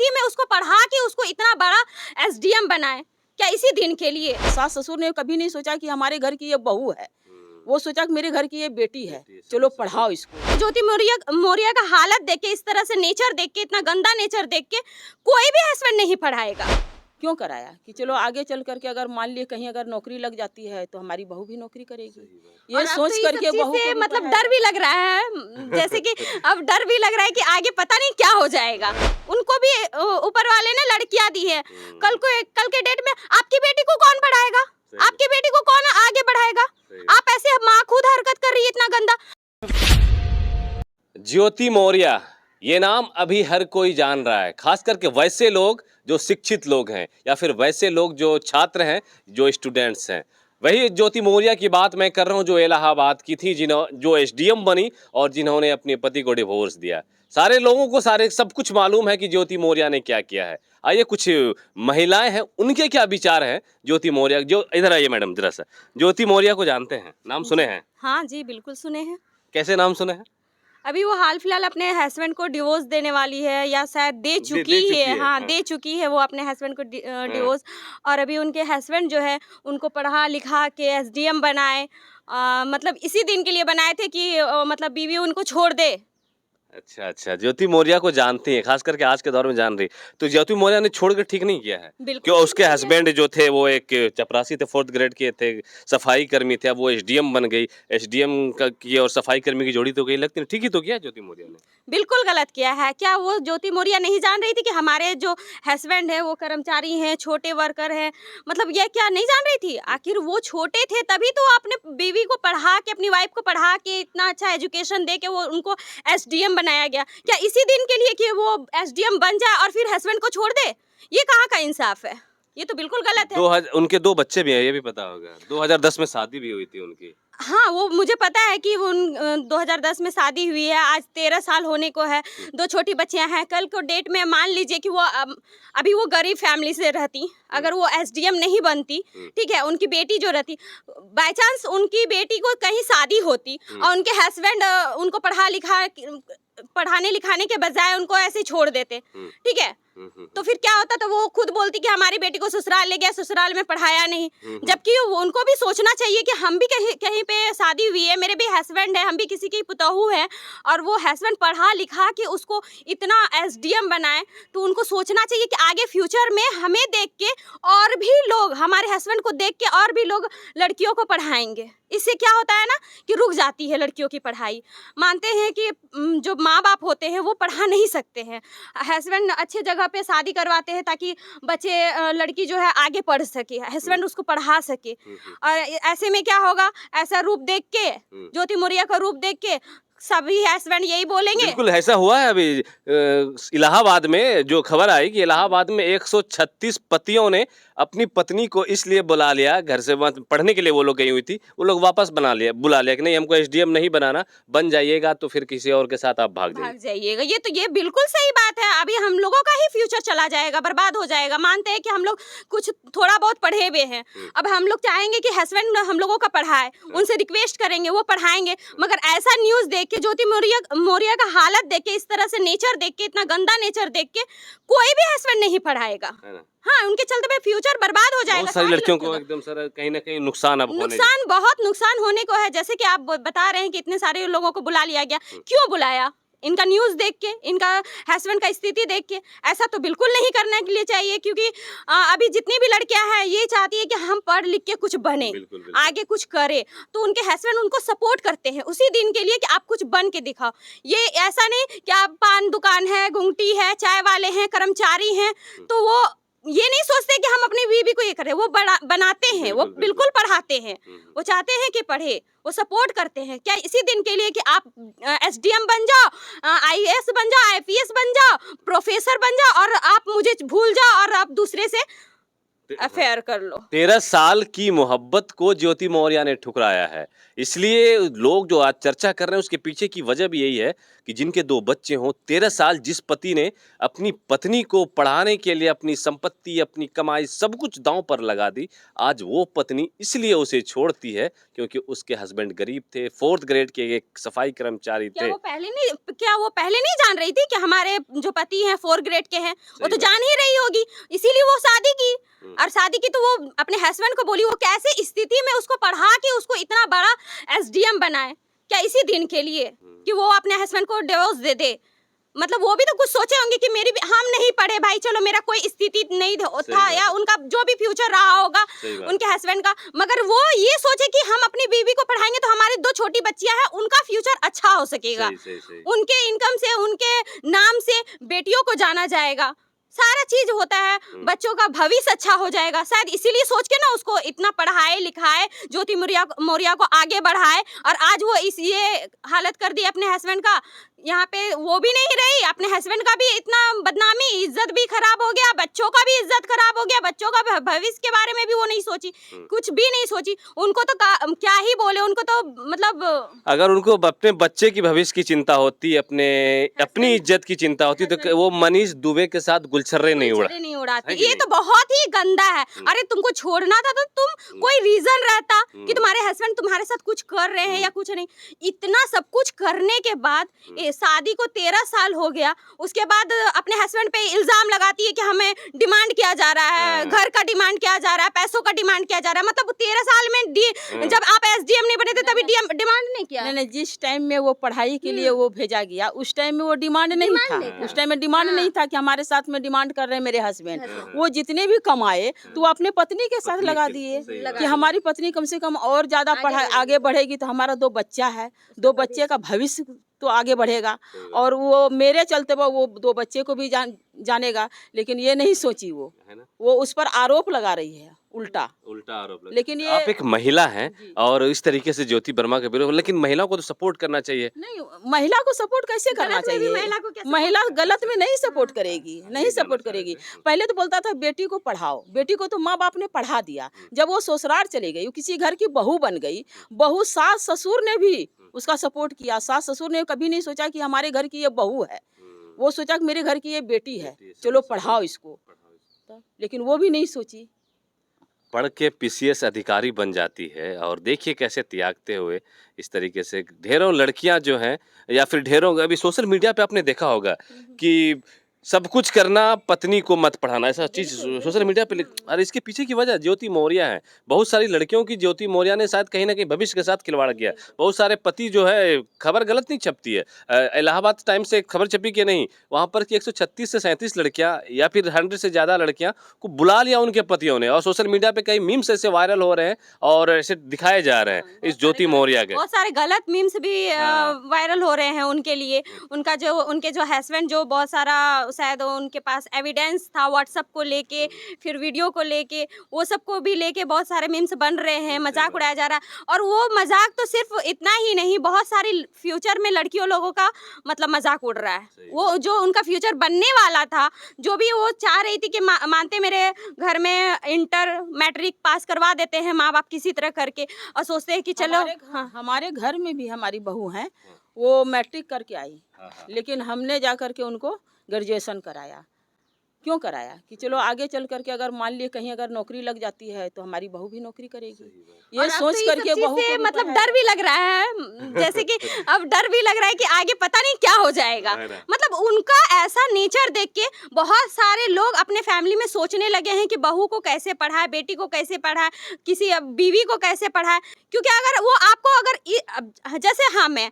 स्थिति में उसको पढ़ा के उसको इतना बड़ा एसडीएम बनाए, क्या इसी दिन के लिए? सास ससुर ने कभी नहीं सोचा कि हमारे घर की ये बहू है, वो सोचा कि मेरे घर की ये बेटी है, चलो पढ़ाओ इसको। ज्योति मौर्य का हालत देख के, इस तरह से नेचर देख के, इतना गंदा नेचर देख के कोई भी हस्बैंड नहीं पढ़ाएगा। क्यों कराया कि चलो आगे चल करके अगर मान लिए कहीं अगर नौकरी लग जाती है तो हमारी बहू भी नौकरी करेगी, ये सोच करके बहू को मतलब डर भी लग रहा है, जैसे कि अब डर भी लग रहा है कि आगे पता नहीं क्या हो जाएगा। उनको भी ऊपर वाले ने लड़कियां दी है, कल के डेट में आपकी बेटी को कौन पढ़ाएगा, आपकी बेटी को कौन आगे बढ़ाएगा? आप ऐसे माँ खुद हरकत कर रही है इतना गंदा। ज्योति मौर्य, ये नाम अभी हर कोई जान रहा है, खास करके वैसे लोग जो शिक्षित लोग हैं या फिर वैसे लोग जो छात्र हैं, जो स्टूडेंट्स हैं। वही ज्योति मौर्य की बात मैं कर रहा हूँ जो इलाहाबाद की थी, जो एसडीएम बनी और जिन्होंने अपने पति को डिवोर्स दिया। सारे लोगों को सब कुछ मालूम है कि ज्योति मौर्य ने क्या किया है। आइए कुछ महिलाएं हैं, उनके क्या विचार हैं ज्योति मौर्य। जो इधर आइए मैडम जरा सा, ज्योति मौर्य को जानते हैं, नाम सुने हैं? हाँ जी बिल्कुल सुने हैं। कैसे नाम सुने हैं? अभी वो हाल फिलहाल अपने हस्बैंड को डिवोर्स देने वाली है, या शायद दे चुकी है। हाँ, दे चुकी है वो अपने हस्बैंड को डिवोर्स। और अभी उनके हस्बैंड जो है उनको पढ़ा लिखा के एसडीएम बनाए, मतलब इसी दिन के लिए बनाए थे कि मतलब बीवी उनको छोड़ दे। अच्छा, ज्योति मौर्य को जानती है, खास करके आज के दौर में जान रही। तो ज्योति मौर्य ने छोड़कर ठीक नहीं किया है, क्यों? उसके हस्बैंड जो थे वो एक चपरासी थे, 4th ग्रेड के थे, सफाई कर्मी थे, अब वो एसडीएम बन गई। एसडीएम की और सफाई कर्मी की जोड़ी तो गई, लगती है ठीक ही तो किया ज्योति मौर्य ने। बिल्कुल गलत किया है। क्या वो ज्योति मौर्य नहीं जान रही थी कि हमारे जो हस्बैंड है वो कर्मचारी हैं, छोटे वर्कर हैं? मतलब ये क्या नहीं जान रही थी? आखिर वो छोटे थे तभी तो अपने बीवी को पढ़ा के, अपनी वाइफ को पढ़ा के इतना अच्छा एजुकेशन दे के वो उनको एसडीएम बनाया गया। क्या इसी दिन के लिए कि वो एसडीएम बन जाए और फिर हस्बैंड को छोड़ दे? ये कहाँ का इंसाफ है? ये तो बिल्कुल गलत है। उनके 2 बच्चे भी हैं, ये भी पता होगा। 2010 में शादी भी हुई थी उनकी। हाँ, वो मुझे पता है कि वो 2010 में शादी हुई है, आज 13 साल होने को है, 2 छोटी बच्चियां हैं। कल को डेट में मान लीजिए कि वो अभी वो गरीब फैमिली से रहती, अगर वो एसडीएम नहीं बनती, ठीक है, उनकी बेटी जो रहती, बाय चांस उनकी बेटी को कहीं शादी होती और उनके हस्बैंड उनको पढ़ाने लिखाने के बजाय उनको ऐसे छोड़ देते, ठीक है, तो फिर क्या होता? तो वो खुद बोलती कि हमारी बेटी को ससुराल ले गया, ससुराल में पढ़ाया नहीं। जबकि उनको भी सोचना चाहिए कि हम भी कहीं पे शादी हुई है, मेरे भी हस्बैंड है, हम भी किसी की पुतहू है, और वो हस्बैंड पढ़ा लिखा के उसको इतना एसडीएम बनाए, तो उनको सोचना चाहिए कि आगे फ्यूचर में हमें देख के और भी लोग, हमारे हस्बैंड को देख के और भी लोग लड़कियों को पढ़ाएंगे। इससे क्या होता है ना कि रुक जाती है लड़कियों की पढ़ाई। मानते हैं कि जो माँ बाप होते हैं वो पढ़ा नहीं सकते हैं, हस्बैंड अच्छे जगह पे शादी करवाते हैं ताकि बच्चे, लड़की जो है आगे पढ़ सके, हस्बैंड उसको पढ़ा सके। और ऐसे में क्या होगा? ऐसा रूप देख के, ज्योति मौर्य का रूप देख के सभी हस्बैंड यही बोलेंगे। बिल्कुल ऐसा हुआ है। अभी इलाहाबाद में जो खबर आई कि इलाहाबाद में 136 पतियों ने अपनी पत्नी को इसलिए बुला लिया घर से, पढ़ने के लिए वो लोग गई हुई थी, वो लोग वापस बुला लिया कि नहीं, हमको एसडीएम नहीं बनाना, बन जाइएगा तो फिर किसी और के साथ आप भाग जाइएगा। ये बिल्कुल सही बात है। अभी हम लोगों का ही फ्यूचर चला जाएगा, बर्बाद हो जाएगा। मानते हैं कि हम लोग कुछ थोड़ा बहुत पढ़े हुए हैं, अब हम लोग चाहेंगे कि हस्बैंड हम लोगों का पढ़ाए, उनसे रिक्वेस्ट करेंगे, वो पढ़ाएंगे, मगर ऐसा न्यूज देख के, ज्योति मौर्य का हालत देख के, इस तरह से नेचर देख के, इतना गंदा नेचर देख के कोई भी हस्बैंड नहीं पढ़ाएगा। हाँ, उनके चलते में फ्यूचर बर्बाद हो जाएगा। सारी लड़कियों को एकदम सर कहीं ना कहीं नुकसान बहुत नुकसान होने को है। जैसे कि आप बता रहे हैं कि इतने सारे लोगों को बुला लिया गया, क्यों बुलाया? इनका न्यूज़ देख के, इनका हस्बैंड का स्थिति देख के। ऐसा तो बिल्कुल नहीं करने के लिए चाहिए, क्योंकि अभी जितनी भी लड़कियां हैं ये चाहती है कि हम पढ़ लिख के कुछ बने, आगे कुछ करे, तो उनके हस्बैंड उनको सपोर्ट करते हैं उसी दिन के लिए कि आप कुछ बन के दिखाओ। ये ऐसा नहीं कि आप पान दुकान है, गुंगटी है, चाय वाले हैं, कर्मचारी हैं, तो वो ये नहीं सोचते कि हम अपनी बीवी को ये करें। वो बनाते हैं, वो बिल्कुल पढ़ाते हैं, वो चाहते हैं कि पढ़े, वो सपोर्ट करते हैं। क्या इसी दिन के लिए कि आप एसडीएम बन जाओ, आईएएस बन जाओ, आईपीएस बन जाओ, प्रोफेसर बन जाओ और आप मुझे भूल जाओ और आप दूसरे से अफेयर कर लो। 13 साल की मोहब्बत को ज्योति मौर्य ने ठुकराया है। इसलिए लोग जो आज चर्चा कर रहे हैं उसके पीछे की वजह भी यही है कि जिनके 2 बच्चे हों, 13 साल जिस पति ने अपनी पत्नी को पढ़ाने के लिए अपनी संपत्ति, अपनी कमाई सब कुछ दांव पर लगा दी, आज वो पत्नी इसलिए उसे छोड़ती है क्योंकि उसके हस्बैंड गरीब थे, 4th ग्रेड के एक सफाई कर्मचारी क्या थे। वो पहले नहीं जान रही थी कि हमारे जो पति हैं 4 ग्रेड के हैं? वो तो बात। जान ही रही होगी, इसीलिए वो शादी की। और शादी की तो वो अपने हस्बैंड को बोली, वो कैसे स्थिति में उसको पढ़ा के उसको इतना बड़ा एसडीएम बनाए, क्या इसी दिन के लिए कि वो अपने हस्बैंड को डिवोर्स दे दे? मतलब वो भी तो कुछ सोचे होंगे कि मेरी भी, हम नहीं पढ़े भाई, चलो मेरा कोई स्थिति नहीं था या उनका जो भी फ्यूचर रहा होगा उनके हस्बैंड का, मगर वो ये सोचे कि हम अपनी बीवी को पढ़ाएंगे तो हमारी 2 छोटी बच्चियां हैं, उनका फ्यूचर अच्छा हो सकेगा। सही। उनके इनकम से, उनके नाम से बेटियों को जाना जाएगा, सारा चीज होता है, बच्चों का भविष्य अच्छा हो जाएगा। शायद इसीलिए सोच के ना उसको इतना पढ़ाए लिखाए, ज्योति मौर्य को आगे बढ़ाए, और आज वो इस ये हालत कर दी अपने हस्बैंड का। यहाँ पे वो भी नहीं रही, अपने हस्बैंड का भी इतना बदनामी, इज्जत भी खराब हो गया, बच्चों का भी इज्जत खराब हो गया, बच्चों का भविष्य के बारे में भी वो नहीं सोची, कुछ भी नहीं सोची। उनको तो क्या ही बोले, उनको तो मतलब अगर उनको अपने बच्चे की भविष्य की चिंता होती, अपनी इज्जत की चिंता होती तो वो मनीष दुबे के साथ गुलछर्रे नहीं उड़ाती। है कि ये नहीं? तो बहुत ही गंदा है। अरे तुमको छोड़ना था तो तुम कोई रीजन रहता कि तुम्हारे हस्बैंड तुम्हारे साथ कुछ कर रहे हैं या कुछ नहीं। इतना सब कुछ करने के बाद शादी को 13 साल हो गया, उसके बाद अपने हस्बैंड पे इल्जाम लगाती है कि हमें डिमांड किया जा रहा है, घर का डिमांड किया जा रहा है, पैसों का डिमांड किया जा रहा है। मतलब 13 साल में जब आप एसडीएम नहीं बने थे तभी डिमांड नहीं किया। नहीं, जिस टाइम में वो पढ़ाई के लिए वो भेजा गया, उस टाइम में वो डिमांड नहीं था। उस टाइम में डिमांड नहीं था कि हमारे साथ में डिमांड कर रहे हैं मेरे हस्बैंड। वो जितने भी कमाए तो वो अपने पत्नी के साथ लगा दिए कि हमारी पत्नी कम से कम और ज्यादा पढ़ाई आगे बढ़ेगी तो हमारा 2 बच्चा है, 2 बच्चे का भविष्य तो आगे बढ़ेगा, और वो मेरे चलते वो 2 बच्चे को भी जानेगा। लेकिन ये नहीं सोची वो उस पर आरोप लगा रही है उल्टा आरोप लगा। लेकिन ये आप एक महिला हैं और इस तरीके से ज्योति वर्मा के विरोध, लेकिन महिलाओं को तो सपोर्ट करना चाहिए। नहीं, महिला को सपोर्ट कैसे करना चाहिए? महिला गलत में नहीं सपोर्ट करेगी, नहीं सपोर्ट करेगी। पहले तो बोलता था बेटी को पढ़ाओ, बेटी को तो माँ बाप ने पढ़ा दिया। जब वो ससुराल चली गई, किसी घर की बहू बन गई, बहू सास ससुर ने भी उसका सपोर्ट किया। सास ससुर ने कभी नहीं सोचा कि हमारे घर की ये बहू है, वो सोचा कि मेरे घर की ये बेटी है, चलो पढ़ाओ इसको। लेकिन वो भी नहीं सोची। पढ़ के पीसीएस अधिकारी बन जाती है और देखिए कैसे त्यागते हुए इस तरीके से ढेरों लड़कियां जो हैं, या फिर ढेरों, अभी सोशल मीडिया पे आपने देखा होगा कि सब कुछ करना, पत्नी को मत पढ़ाना, ऐसा चीज सोशल मीडिया पे और इसके पीछे की वजह ज्योति मौर्य है। बहुत सारी लड़कियों की ज्योति मौर्य ने शायद कहीं ना कहीं भविष्य के साथ खिलवाड़ किया। बहुत सारे पति जो है, खबर गलत नहीं छपती है, इलाहाबाद टाइम्स से खबर छपी कि नहीं, वहां पर कि 136 से 37 लड़कियां या फिर 100 से ज्यादा लड़कियां को बुला लिया उनके पतियों ने, और सोशल मीडिया पे कई मीम्स ऐसे वायरल हो रहे हैं और ऐसे दिखाए जा रहे हैं इस ज्योति मौर्य के। बहुत सारे गलत मीम्स भी वायरल हो रहे हैं उनके लिए। उनके जो हस्बैंड जो बहुत सारा शायद उनके पास एविडेंस था व्हाट्सएप को लेके, फिर वीडियो को लेके, वो सब को भी लेके बहुत सारे मीम्स बन रहे हैं, मजाक उड़ाया जा रहा है। और वो मजाक तो सिर्फ इतना ही नहीं, बहुत सारी फ्यूचर में लड़कियों लोगों का मतलब मजाक उड़ रहा है। वो जो उनका फ्यूचर बनने वाला था, जो भी वो चाह रही थी कि मानते मेरे घर में इंटर मैट्रिक पास करवा देते हैं माँ बाप किसी तरह करके, और सोचते हैं कि चलो हमारे घर में भी हमारी बहू हैं, वो मैट्रिक करके आई, लेकिन हमने जा करके उनको ग्रेजुएशन कराया। क्यों कराया? कि चलो आगे चल करके अगर मान लिए कहीं अगर नौकरी लग जाती है तो हमारी बहू भी नौकरी करेगी। ये सोच करके बहू को मतलब डर भी लग रहा है, जैसे कि अब डर भी लग रहा है कि आगे पता नहीं क्या हो जाएगा। मतलब उनका ऐसा नेचर देख के बहुत सारे लोग अपने फैमिली में सोचने लगे हैं कि बहू को कैसे पढ़ाए, बेटी को कैसे पढ़ाए, किसी बीवी को कैसे पढ़ाए। क्योंकि अगर वो आपको अगर जैसे मैं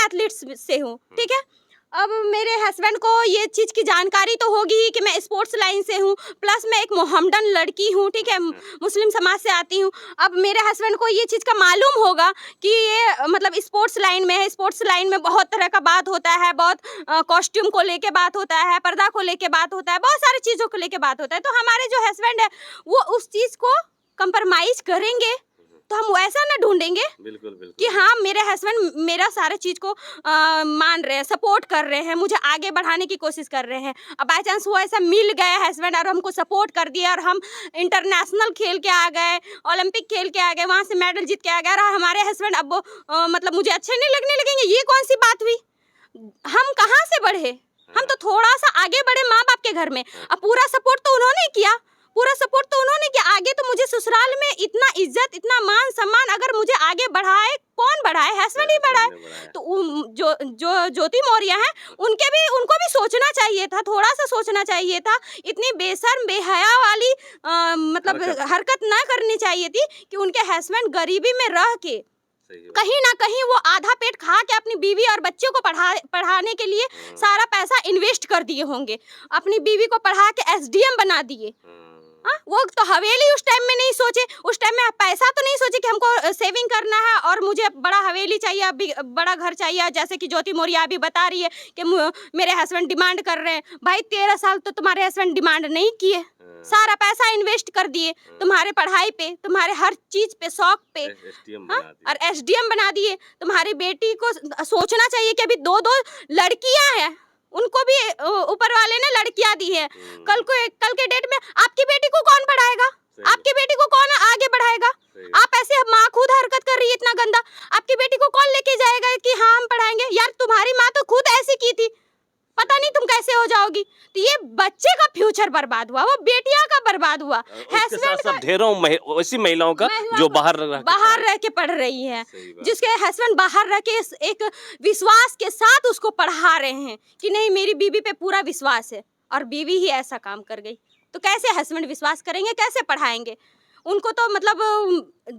एथलीट से हूँ, ठीक है, अब मेरे हस्बैंड को ये चीज़ की जानकारी तो होगी ही कि मैं स्पोर्ट्स लाइन से हूँ, प्लस मैं एक मोहम्मडन लड़की हूँ, ठीक है, मुस्लिम समाज से आती हूँ। अब मेरे हस्बैंड को ये चीज़ का मालूम होगा कि ये मतलब स्पोर्ट्स लाइन में है, स्पोर्ट्स लाइन में बहुत तरह का बात होता है, बहुत कॉस्ट्यूम को लेके बात होता है, पर्दा को लेके बात होता है, बहुत सारी चीज़ों को लेके बात होता है। तो हमारे जो हस्बैंड है वो उस चीज़ को कंप्रोमाइज़ करेंगे तो हम वैसा ना ढूंढेंगे बिल्कुल बिल्कुल कि हाँ मेरे हस्बैंड मेरा सारे चीज़ को मान रहे हैं, सपोर्ट कर रहे हैं, मुझे आगे बढ़ाने की कोशिश कर रहे हैं। अब बाई चांस वो ऐसा मिल गया हस्बैंड और हमको सपोर्ट कर दिया और हम इंटरनेशनल खेल के आ गए, ओलंपिक खेल के आ गए, वहाँ से मेडल जीत के आ गए और हमारे हस्बैंड अब मतलब मुझे अच्छे नहीं लगने लगेंगे, ये कौन सी बात हुई? हम कहाँ से बढ़े? हम तो थोड़ा सा आगे बढ़े माँ बाप के घर में। अब पूरा सपोर्ट तो उन्होंने किया, पूरा सपोर्ट तो उन्होंने किया। आगे तो मुझे ससुराल में इतना इज्जत, इतना मान सम्मान, अगर मुझे आगे बढ़ाए, कौन बढ़ाए? हस्बैंड ही बढ़ाए। तो जो जो ज्योति मौर्य हैं, उनको भी सोचना चाहिए था, थोड़ा सा सोचना चाहिए था। इतनी बेशर्म बेहया वाली मतलब हरकत ना करनी चाहिए थी कि उनके हस्बैंड गरीबी में रह के कहीं ना कहीं वो आधा पेट खा के अपनी बीवी और बच्चों को पढ़ाने के लिए सारा पैसा इन्वेस्ट कर दिए होंगे, अपनी बीवी को पढ़ा के एसडीएम बना दिए। वो तो हवेली उस टाइम में नहीं सोचे, उस टाइम में पैसा तो नहीं सोचे कि हमको सेविंग करना है और मुझे बड़ा हवेली चाहिए, अभी बड़ा घर चाहिए। जैसे कि ज्योति मौर्य अभी बता रही है कि मेरे हस्बैंड डिमांड कर रहे हैं। भाई 13 साल तो तुम्हारे हस्बैंड डिमांड नहीं किए, सारा पैसा इन्वेस्ट कर दिए तुम्हारे पढ़ाई पे, तुम्हारे हर चीज पे, शौक पे, और एसडीएम बना दिए। तुम्हारी बेटी को सोचना चाहिए कि अभी 2 लड़कियां हैं, उनको भी ऊपर वाले ने लड़कियां दी है। कल के डेट में आपकी बेटी को कौन पढ़ाएगा? आपकी बेटी को कौन आगे बढ़ाएगा? आप ऐसे माँ खुद हरकत कर रही है इतना गंदा, आपकी बेटी को कौन लेके जाएगा कि हाँ हम पढ़ाएंगे? यार तुम्हारी माँ तो खुद ऐसी की थी, पता नहीं तुम कैसे हो जाओगी। तो ये बच्चे का फ्यूचर बर्बाद हुआ, वो बेटियां का बर्बाद हुआ। उसके साथ साथ ढेरों ऐसी महिलाओं का जो बाहर रह के पढ़ रही है, जिसके हस्बैंड बाहर रह के एक विश्वास के साथ उसको पढ़ा रहे हैं कि नहीं मेरी बीवी पे पूरा विश्वास है, और बीवी ही ऐसा काम कर गई तो कैसे हस्बैंड विश्वास करेंगे, कैसे पढ़ाएंगे? उनको तो मतलब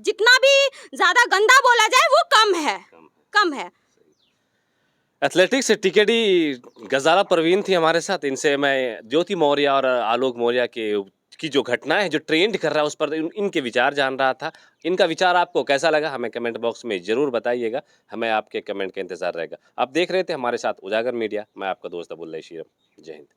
जितना भी ज्यादा गंदा बोला जाए वो कम है। एथलेटिक्स से टिकेडी गजाला परवीन थी हमारे साथ। इनसे मैं ज्योति मौर्य और आलोक मौर्य की जो घटनाएं है, जो ट्रेंड कर रहा है, उस पर इनके विचार जान रहा था। इनका विचार आपको कैसा लगा हमें कमेंट बॉक्स में जरूर बताइएगा, हमें आपके कमेंट का इंतजार रहेगा। आप देख रहे थे हमारे साथ उजागर मीडिया, मैं आपका दोस्त अबुल शीरम। जय हिंद।